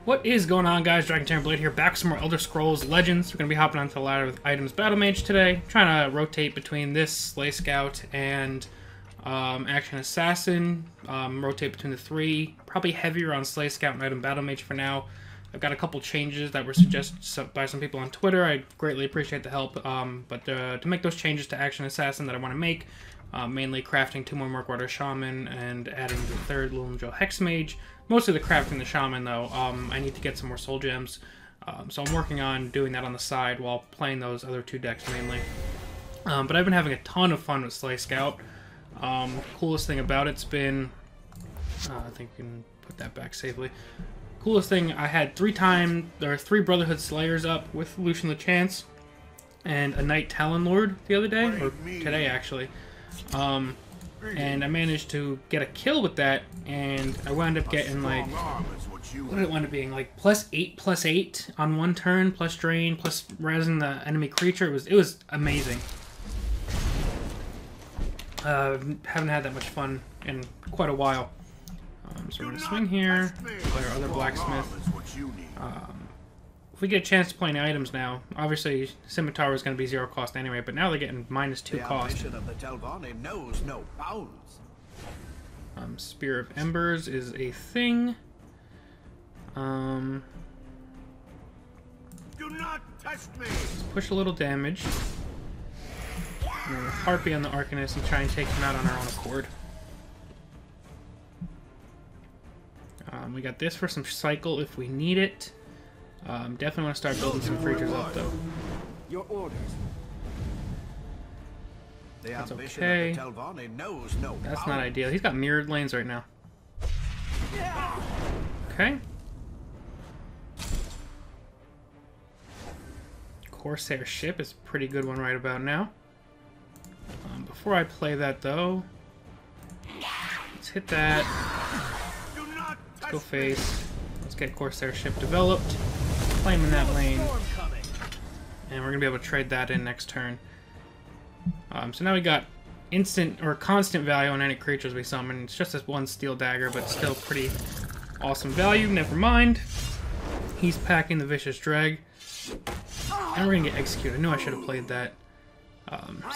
What is going on, guys? Dragon Blade here, back with some more Elder Scrolls Legends. We're going to be hopping onto the ladder with Items Battle Mage today. Trying to rotate between this, Slay Scout, and Action Assassin. Rotate between the three. Probably heavier on Slay Scout and Item Battle Mage for now. I've got a couple changes that were suggested by some people on Twitter. I greatly appreciate the help. But to make those changes to Action Assassin that I want to make, mainly crafting 2 more Murkwater Shaman and adding the 3rd Lilum Joe Hex Mage. Mostly the crafting the Shaman, though. I need to get some more Soul Gems. So I'm working on doing that on the side while playing those other 2 decks mainly. But I've been having a ton of fun with Slay Scout. Coolest thing about it's been... I think we can put that back safely. Coolest thing, I had 3 Brotherhood Slayers up with Lucian the Chance and a Knight Talon Lord the other day, or today actually. And I managed to get a kill with that, and I wound up getting like, what did it wind up being, like +8/+8 on 1 turn, plus drain, plus razzing the enemy creature. It was amazing. Haven't had that much fun in quite a while. So we're gonna swing here, play our other blacksmith. If we get a chance to play any items now, obviously Scimitar is going to be 0 cost anyway, but now they're getting -2 cost. Knows no bounds. Spear of Embers is a thing. Do not test me. Let's push a little damage. And then Harpy on the Arcanist and try and take him out on our own accord. We got this for some cycle if we need it. Definitely want to start building some creatures up, though. Your orders. That's okay. That's not ideal. He's got mirrored lanes right now. Okay. Corsair ship is a pretty good one right about now. Before I play that, though, let's hit that. Let's go face. Let's get Corsair ship developed. Play him in that lane. And we're going to be able to trade that in next turn. So now we got instant or constant value on any creatures we summon. It's just this 1 steel dagger, but still pretty awesome value. Never mind. He's packing the Vicious Dreg. And we're going to get executed. I knew I should have played that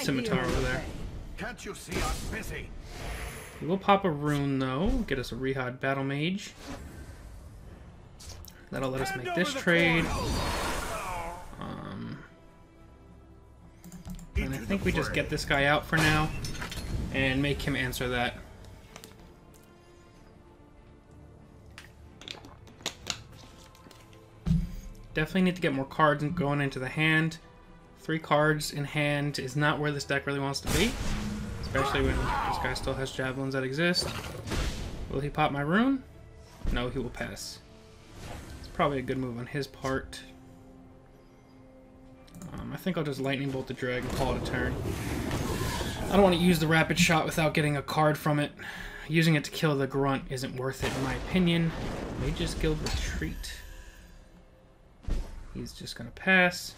Scimitar over there. Can't you see us busy? We will pop a rune, though. Get us a Rehad Battle Mage. That'll let us make this trade. And I think we just get this guy out for now and make him answer that. Definitely need to get more cards going into the hand. 3 cards in hand is not where this deck really wants to be, especially when this guy still has javelins that exist. Will he pop my rune? No, he will pass. It's probably a good move on his part. I think I'll just Lightning Bolt the Drag and call it a turn. I don't want to use the Rapid Shot without getting a card from it. Using it to kill the Grunt isn't worth it in my opinion. Mage's Guild Retreat. He's just going to pass.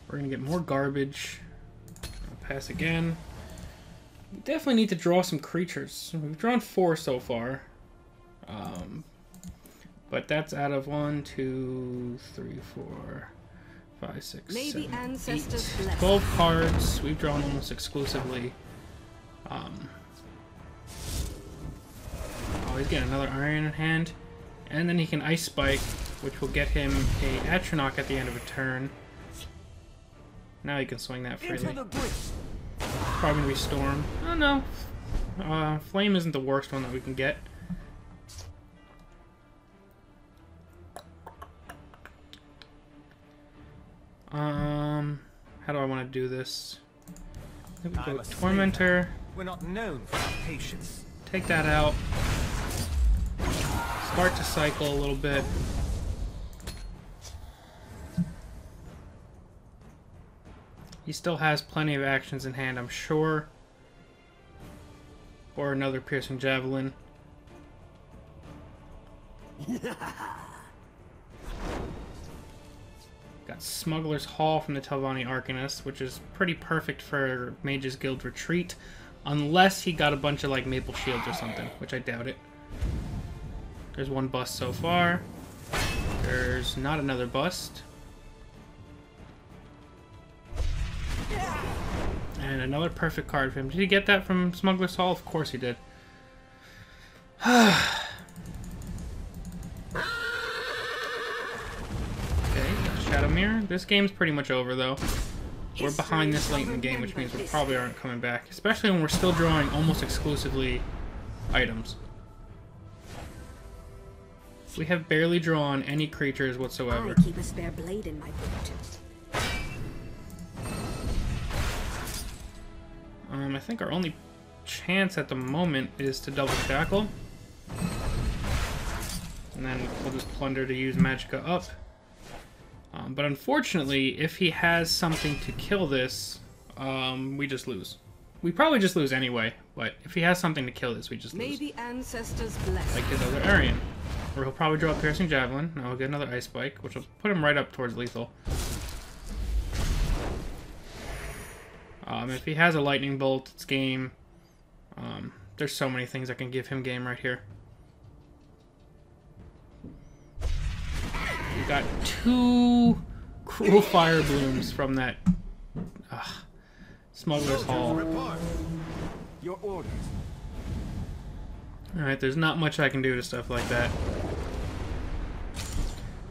We're going to get more garbage. I'll pass again. We definitely need to draw some creatures. We've drawn 4 so far. But that's out of 1, 2, 3, 4, 5, 6, 7, 8, 12 cards. We've drawn almost exclusively. Oh, he's getting another Iron in hand. And then he can Ice Spike, which will get him a Atronach at the end of a turn. Now he can swing that freely. Probably gonna be Storm. Oh no. Flame isn't the worst one that we can get. How do I want to do this? I think we go with Tormentor. We're not known for our patience. Take that out. Start to cycle a little bit. He still has plenty of actions in hand, I'm sure. Or another Piercing Javelin. Got Smuggler's Hall from the Telvanni Arcanist, which is pretty perfect for Mage's Guild Retreat. Unless he got a bunch of like Maple Shields or something, which I doubt it. There's 1 bust so far. There's not another bust. And another perfect card for him. Did he get that from Smuggler's Hall? Of course he did. Okay, Shadow Mirror. This game's pretty much over, though. We're behind this late in the game, which means we probably aren't coming back. Especially when we're still drawing almost exclusively items. We have barely drawn any creatures whatsoever. I keep a spare blade in my boot. I think our only chance at the moment is to double shackle. And then we'll just plunder to use Magicka up. But unfortunately, if he has something to kill this, we just lose. We probably just lose anyway, but if he has something to kill this, we just lose. May the ancestors bless. Like his other Arian. Or he'll probably draw a Piercing Javelin. Now we'll get another Ice Spike, which will put him right up towards lethal. If he has a Lightning Bolt, it's game. There's so many things that can give him game right here. We got 2 Cruel Fire Blooms from that Smuggler's Hall. Your orders. Alright, there's not much I can do to stuff like that.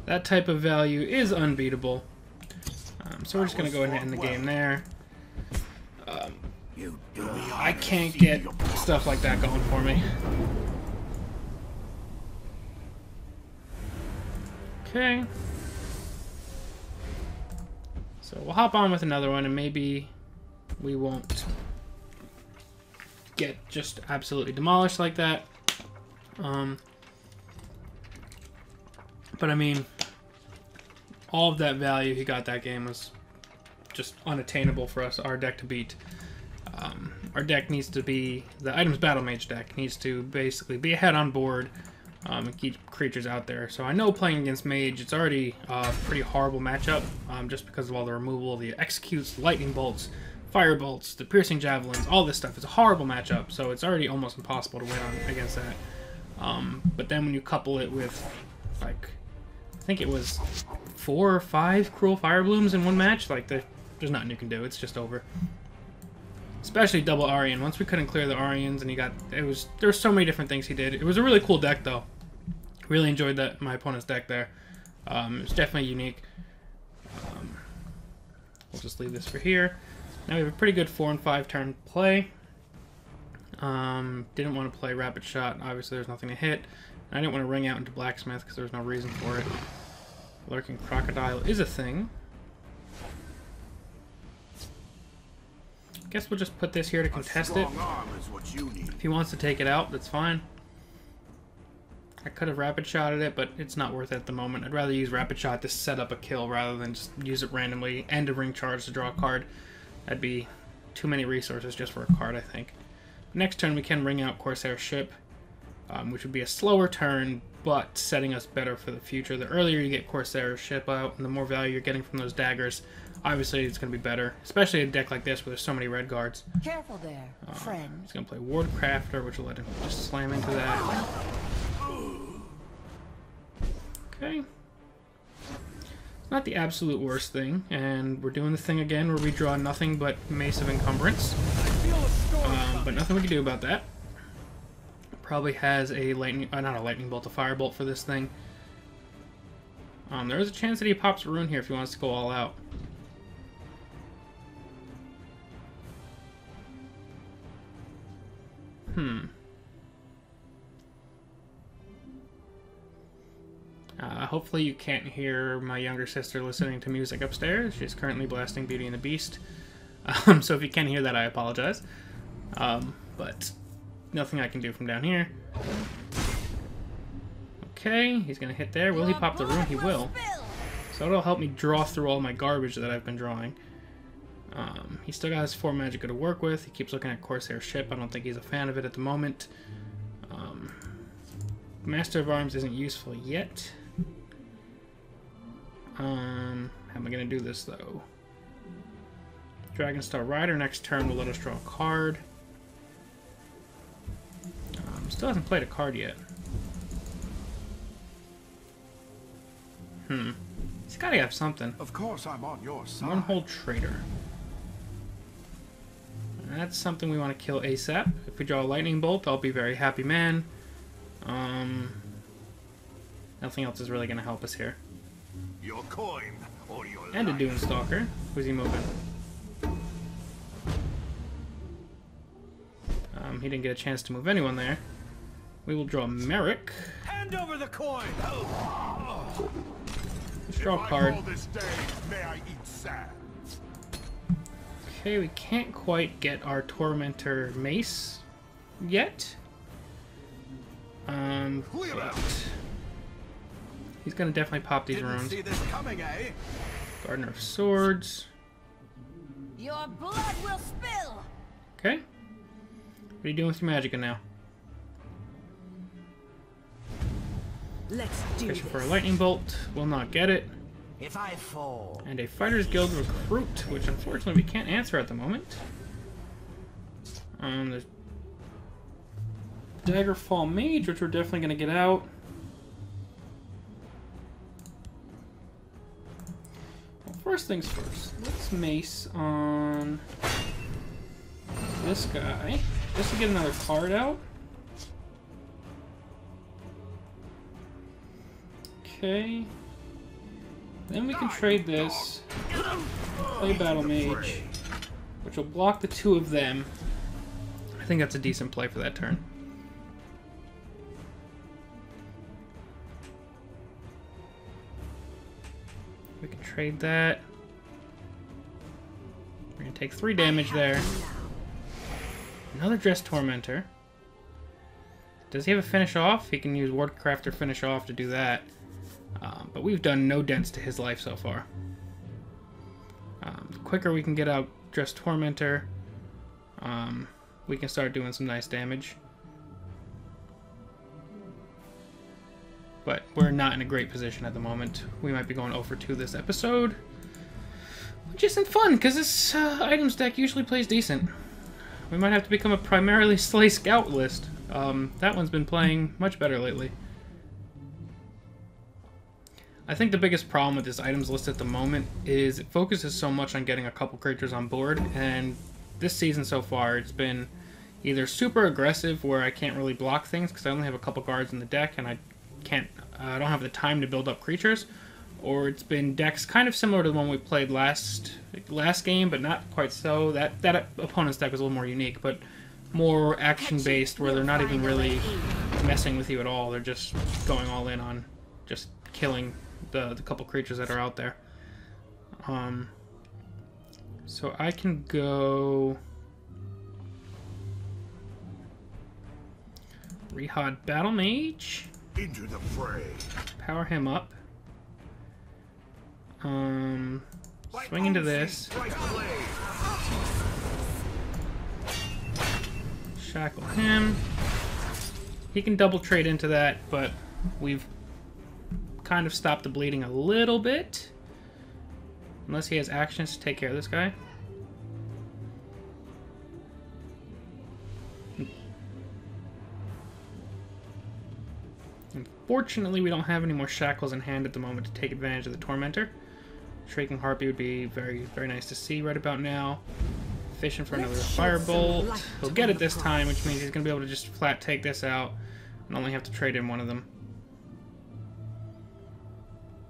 That type of value is unbeatable. So we're just going to go ahead and end the game there. I can't get stuff like that going for me. Okay. So we'll hop on with another one, and maybe we won't get just absolutely demolished like that. But I mean, all of that value he got that game was just unattainable for us, our deck to beat. Our deck needs to be, the Items Battle Mage deck needs to basically be ahead on board and keep creatures out there. So I know playing against Mage, it's already a pretty horrible matchup just because of all the removal, the Executes, the Lightning Bolts, Fire Bolts, the Piercing Javelins, all this stuff. It's a horrible matchup, so it's already almost impossible to win against that. But then when you couple it with, like, I think it was 4 or 5 Cruel Fire Blooms in one match, like, there's nothing you can do. It's just over. Especially double Arian. Once we couldn't clear the Arians, and there were so many different things he did. It was a really cool deck, though. Really enjoyed my opponent's deck there. It was definitely unique. We'll just leave this for here. Now we have a pretty good 4 and 5 turn play. Didn't want to play Rapid Shot. Obviously, there's nothing to hit. And I didn't want to ring out into Blacksmith because there was no reason for it. Lurking Crocodile is a thing. Guess we'll just put this here to contest it. If he wants to take it out, that's fine. I could have Rapid Shotted it, but it's not worth it at the moment. I'd rather use Rapid Shot to set up a kill rather than just use it randomly and a ring charge to draw a card. That'd be too many resources just for a card, I think. Next turn we can ring out Corsair Ship, which would be a slower turn, but setting us better for the future. The earlier you get Corsair Ship out, and the more value you're getting from those daggers, obviously it's going to be better. Especially a deck like this where there's so many red guards. Careful there, friend. He's going to play Ward Crafter, which will let him just slam into that. Okay. It's not the absolute worst thing, and we're doing the thing again where we draw nothing but Mace of Encumbrance. But nothing we can do about that. Probably has a lightning, not a lightning bolt, a firebolt for this thing. There is a chance that he pops a rune here if he wants to go all out. Hopefully you can't hear my younger sister listening to music upstairs. She's currently blasting Beauty and the Beast. So if you can hear that, I apologize. But nothing I can do from down here. Okay, he's going to hit there. Will he pop the rune? He will. So it'll help me draw through all my garbage that I've been drawing. He still got his 4 Magicka to work with. He keeps looking at Corsair Ship. I don't think he's a fan of it at the moment. Master of Arms isn't useful yet. How am I going to do this, though? Dragonstar Rider next turn will let us draw a card. Still hasn't played a card yet. He's gotta have something. Of course I'm on your side. Wormhole Trader. That's something we want to kill ASAP. If we draw a lightning bolt, I'll be very happy man. Nothing else is really going to help us here. Your coin or your And a life. Doomstalker. Who's he moving? He didn't get a chance to move anyone there. We will draw Merrick. Hand over the coin. Let's draw a card. This day, may I eat sand. Okay, we can't quite get our Tormentor Mace yet. But he's gonna definitely pop these Didn't runes. see this coming, eh? Gardener of Swords. Your blood will spill. Okay. What are you doing with your Magicka now? Let's do Fishing for a this. lightning bolt. Will not get it. If I fall. And a Fighters Guild recruit, which unfortunately we can't answer at the moment. There's Daggerfall Mage, which we're definitely going to get out. Well, first things first. Let's mace on this guy, just to get another card out. Okay. Then we can trade this, play Battle Mage, which will block the two of them. I think that's a decent play for that turn. We can trade that. We're going to take 3 damage there. Another Dress Tormentor. Does he have a finish off? He can use Wardcraft or finish off to do that. But we've done no dents to his life so far. The quicker we can get out Dress Tormentor, we can start doing some nice damage. But we're not in a great position at the moment. We might be going 0 for 2 this episode, which isn't fun because this items deck usually plays decent. We might have to become a primarily Slay Scout list. That one's been playing much better lately. I think the biggest problem with this items list at the moment is it focuses so much on getting a couple creatures on board, and this season so far it's been either super aggressive where I can't really block things because I only have a couple guards in the deck and I don't have the time to build up creatures, or it's been decks kind of similar to the one we played last game, but not quite so. That opponent's deck was a little more unique, but more action-based where they're not even really messing with you at all. They're just going all in on just killing the couple creatures that are out there. So I can go Rehad Battle Mage. Into the fray. Power him up. Swing into this. Shackle him. He can double trade into that, but we've kind of stopped the bleeding a little bit. Unless he has actions to take care of this guy. Unfortunately, we don't have any more shackles in hand at the moment to take advantage of the Tormentor. Shrieking Harpy would be very, very nice to see right about now. Fishing for another Firebolt. He'll get it this time, which means he's going to be able to just flat take this out and only have to trade in one of them.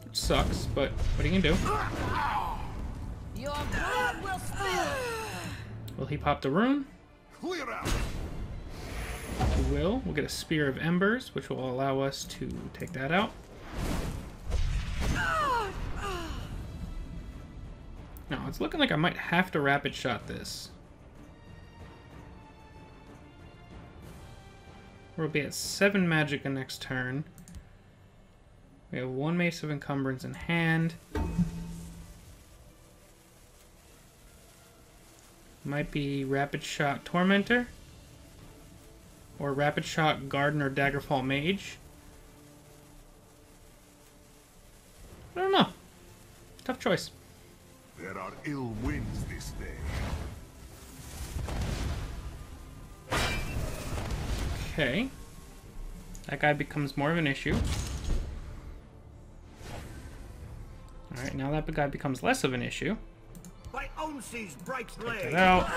Which sucks, but what are you going to do? Your blood will spill. Will he pop the rune? Clear out. He will. We'll get a Spear of Embers, which will allow us to take that out. Now, it's looking like I might have to Rapid Shot this. We'll be at 7 Magicka next turn. We have 1 Mace of Encumbrance in hand. Might be Rapid Shot Tormentor. Or Rapid Shot Garden or Daggerfall Mage. I don't know. Tough choice. There are ill winds this day. Okay. That guy becomes more of an issue. Alright, now that guy becomes less of an issue. By Onsi's bright Get blade. that out.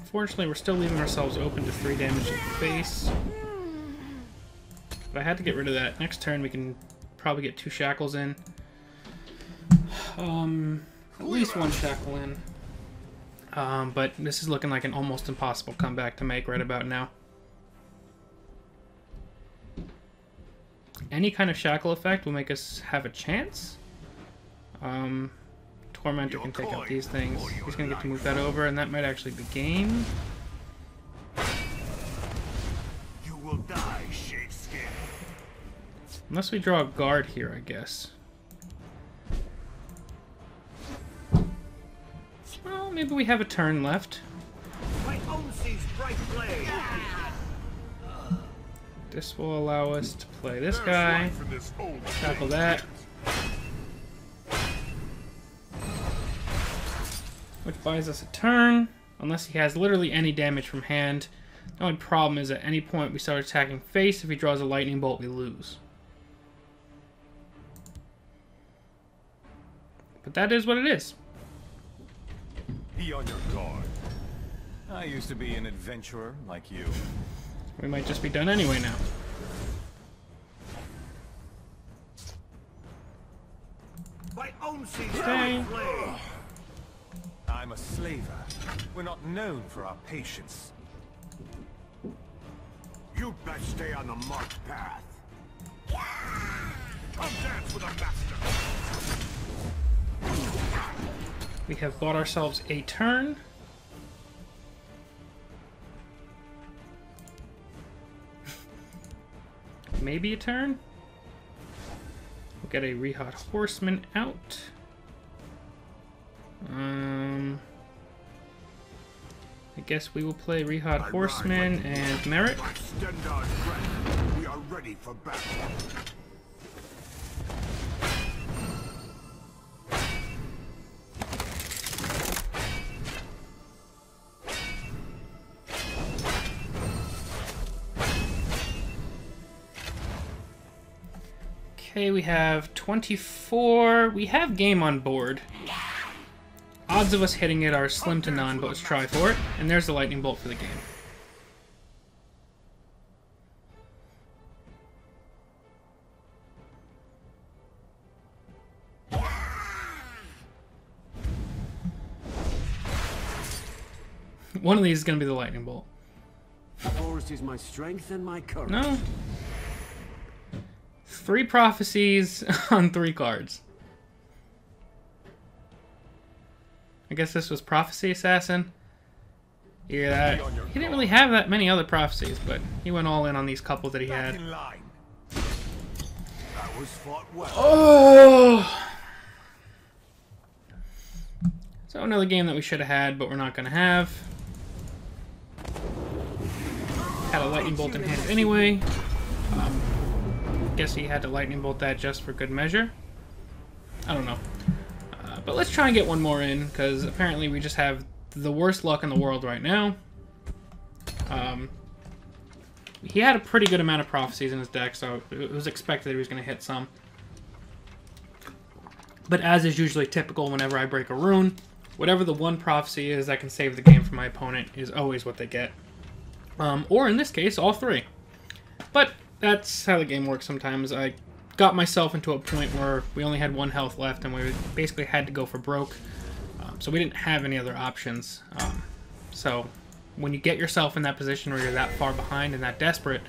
Unfortunately, we're still leaving ourselves open to 3 damage to the face. But I had to get rid of that. Next turn, we can probably get 2 shackles in. At least 1 shackle in. But this is looking like an almost impossible comeback to make right about now. Any kind of shackle effect will make us have a chance. Tormentor can take out these things. He's going to get to move that over, and that might actually be game. You will die, Shadeskin. Unless we draw a guard here, I guess. Well, maybe we have a turn left. By Onsi's bright blade. This will allow us to play this guy. Tackle that. Which buys us a turn, unless he has literally any damage from hand. The only problem is at any point we start attacking face, if he draws a lightning bolt, we lose. But that is what it is. Be on your guard. I used to be an adventurer like you. We might just be done anyway now. By Onsi's Okay. bright blade. I'm a slaver. We're not known for our patience. You'd best stay on the marked path. Come dance with a master. We have bought ourselves a turn. Maybe a turn. We'll get a Rehot Horseman out. I guess we will play Rehot Horseman and Merit. Extend our strength. We are ready for battle. Okay, we have 24. We have game on board. Odds of us hitting it are slim to none, but let's try for it. And there's the lightning bolt for the game. One of these is going to be the lightning bolt. Force is my strength and my courage. No. 3 prophecies on 3 cards. I guess this was Prophecy Assassin. Yeah, he didn't really have that many other prophecies, but he went all in on these couple that he Back had. in line. That was fought well. Oh! So another game that we should have had, but we're not going to have. Had a lightning bolt in hand anyway. Guess he had to lightning bolt that just for good measure. I don't know. But let's try and get one more in, because apparently we just have the worst luck in the world right now. He had a pretty good amount of prophecies in his deck, so it was expected that he was going to hit some. But as is usually typical whenever I break a rune, whatever the one prophecy is that can save the game for my opponent is always what they get. Or in this case, all 3. But that's how the game works sometimes. I got myself into a point where we only had 1 health left and we basically had to go for broke. So we didn't have any other options. So when you get yourself in that position where you're that far behind and that desperate,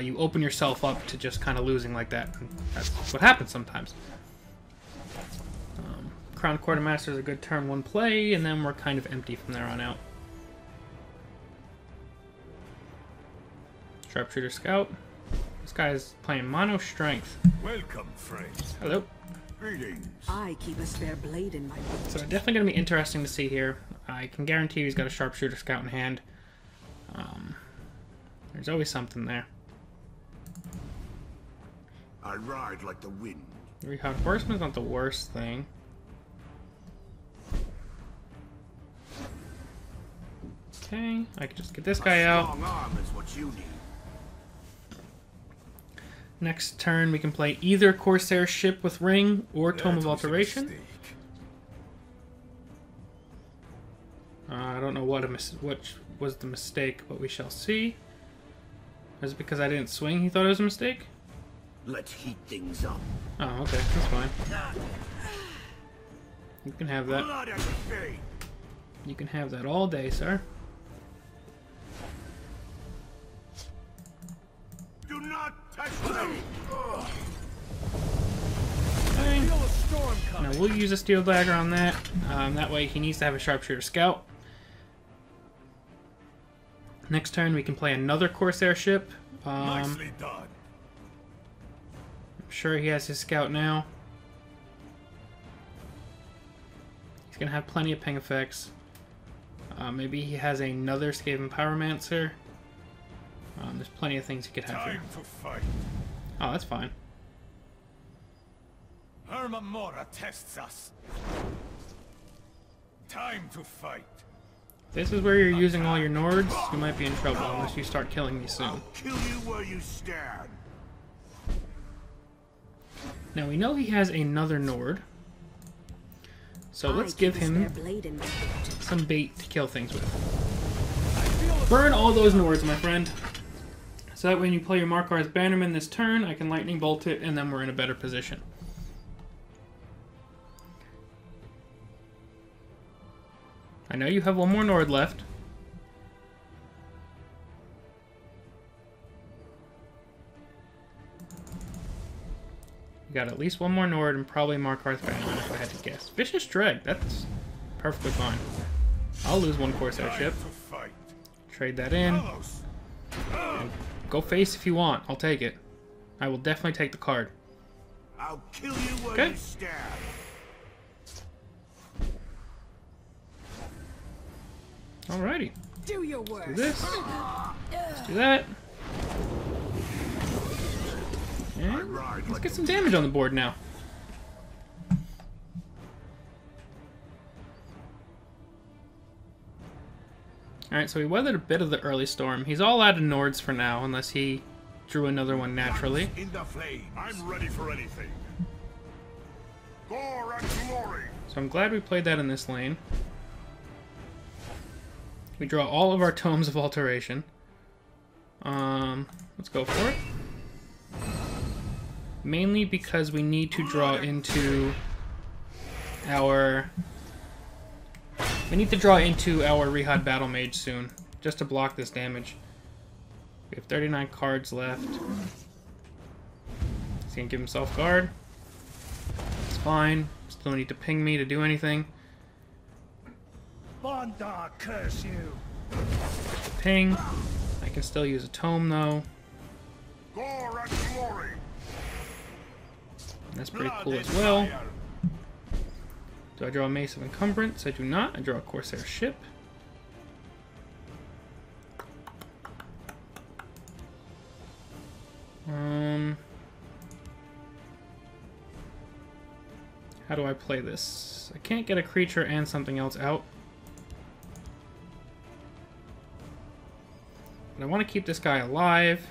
you open yourself up to just kind of losing like that. And that's what happens sometimes. Crown Quartermaster is a good turn 1 play, and then we're kind of empty from there on out. Sharpshooter Scout. This guy is playing Mono Strength. Welcome, friends. Hello. Greetings. I keep a spare blade in my boot. So definitely going to be interesting to see here. I can guarantee you he's got a Sharpshooter Scout in hand. There's always something there. I ride like the wind. Rehot Horseman's not the worst thing. Okay, I can just get this guy out. Strong arm is what you need. Next turn, we can play either Corsair ship with ring or Tome of Alteration. I don't know what was the mistake, but we shall see. Is it because I didn't swing he thought it was a mistake? Let's heat things up. Oh, okay, that's fine. You can have that. Blood at the feet. You can have that all day, sir. Do not touch me. Okay. Feel a storm coming. Now we'll use a steel dagger on that. That way he needs to have a sharpshooter scout. Next turn we can play another Corsair ship. Nicely done. I'm sure he has his scout now. He's gonna have plenty of ping effects. Maybe he has another Skaven Pyromancer. There's plenty of things he could have here. Time to fight. Oh, that's fine. Hermamora tests us. Time to fight. This is where you're using all your Nords. You might be in trouble unless you start killing me soon. I'll kill you where you stand. Now we know he has another Nord. So let's give him some bait to kill things with. Burn all those Nords, my friend. So that when you play your Markar's Bannerman this turn, I can Lightning Bolt it, and then we're in a better position. I know you have one more Nord left. You got at least one more Nord and probably Markar's Bannerman if I had to guess. Vicious Dreg, that's perfectly fine. I'll lose one Corsair ship. Trade that in. And go face if you want. I'll take it. I will definitely take the card. I'll kill you where Okay. you stand. Alrighty. Do your worst. Do this. Let's do that. And let's get some damage on the board now. Alright, so he weathered a bit of the early storm. He's all out of Nords for now, unless he drew another one naturally. In the flame. I'm ready for anything. Gore and glory. So I'm glad we played that in this lane. We draw all of our Tomes of Alteration. Let's go for it. Mainly because we need to draw into our... We need to draw into our Rehad Battle Mage soon, just to block this damage. We have 39 cards left. He's gonna give himself guard. It's fine. Still need to ping me to do anything. Bondar, curse you. Ping. I can still use a tome though. Gore and glory. That's pretty cool as well. Do I draw a Mace of Encumbrance? I do not. I draw a Corsair ship. How do I play this? I can't get a creature and something else out. But I want to keep this guy alive.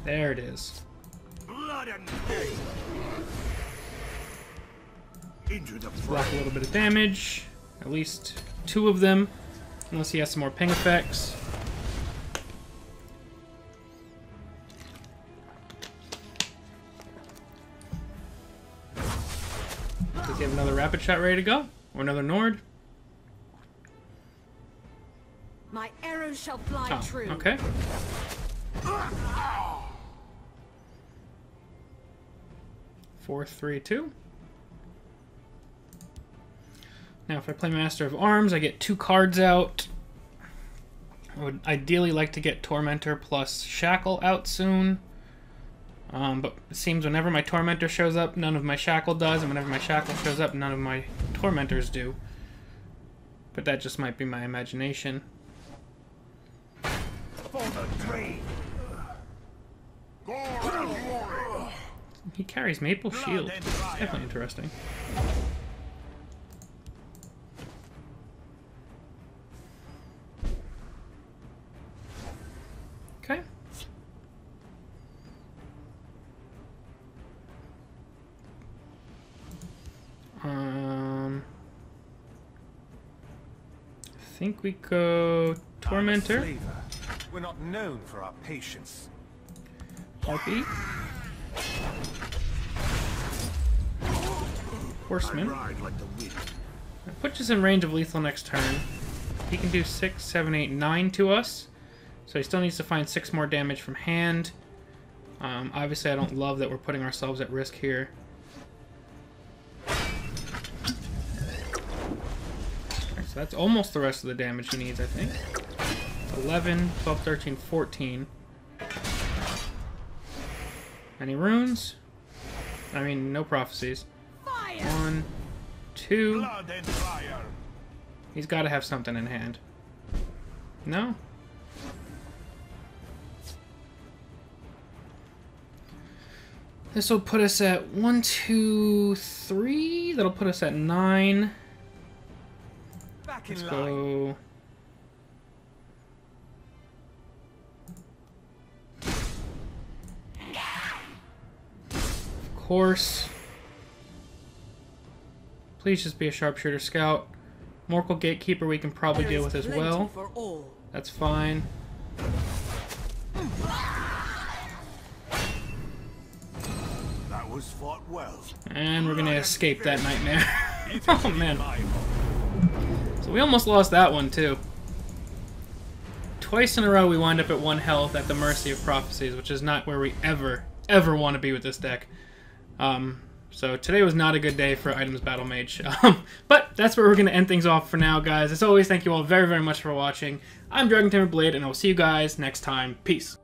There it is. Blood and pain. Into the Block a little bit of damage. At least 2 of them. Unless he has some more ping effects. Does he have another Rapid Shot ready to go? Or another Nord? My arrows shall fly Oh, true. okay. Four, 3, 2. Now, if I play Master of Arms, I get 2 cards out. I would ideally like to get Tormentor plus Shackle out soon. But it seems whenever my Tormentor shows up, none of my Shackle does, and whenever my Shackle shows up, none of my Tormentors do. But that just might be my imagination. for the drain. Gore and glory. He carries Maple Shield. It's definitely interesting. I think we go Tormentor. Flavor. We're not known for our patience. Harpy. Horseman. Ride like the wind. That puts us in range of lethal next turn. He can do 6, 7, 8, 9 to us. So he still needs to find 6 more damage from hand. Obviously, I don't love that we're putting ourselves at risk here. Alright, so that's almost the rest of the damage he needs, I think. 11, 12, 13, 14. Any runes? I mean, no prophecies. Fire! 1, 2. Blood and fire. He's got to have something in hand. No? This will put us at 1, 2, 3. That'll put us at 9. Back in Let's line. go. Of course. Please just be a sharpshooter scout. Morkel Gatekeeper we can probably There deal is with as plenty well. for all. That's fine. That was fought well. And we're gonna escape that nightmare. Oh man. So we almost lost that one too. Twice in a row we wind up at 1 health at the mercy of prophecies, which is not where we ever want to be with this deck. So today was not a good day for Items Battle Mage. But that's where we're going to end things off for now, guys. As always, thank you all very much for watching. I'm Dragon Tamer Blade, and I'll see you guys next time. Peace.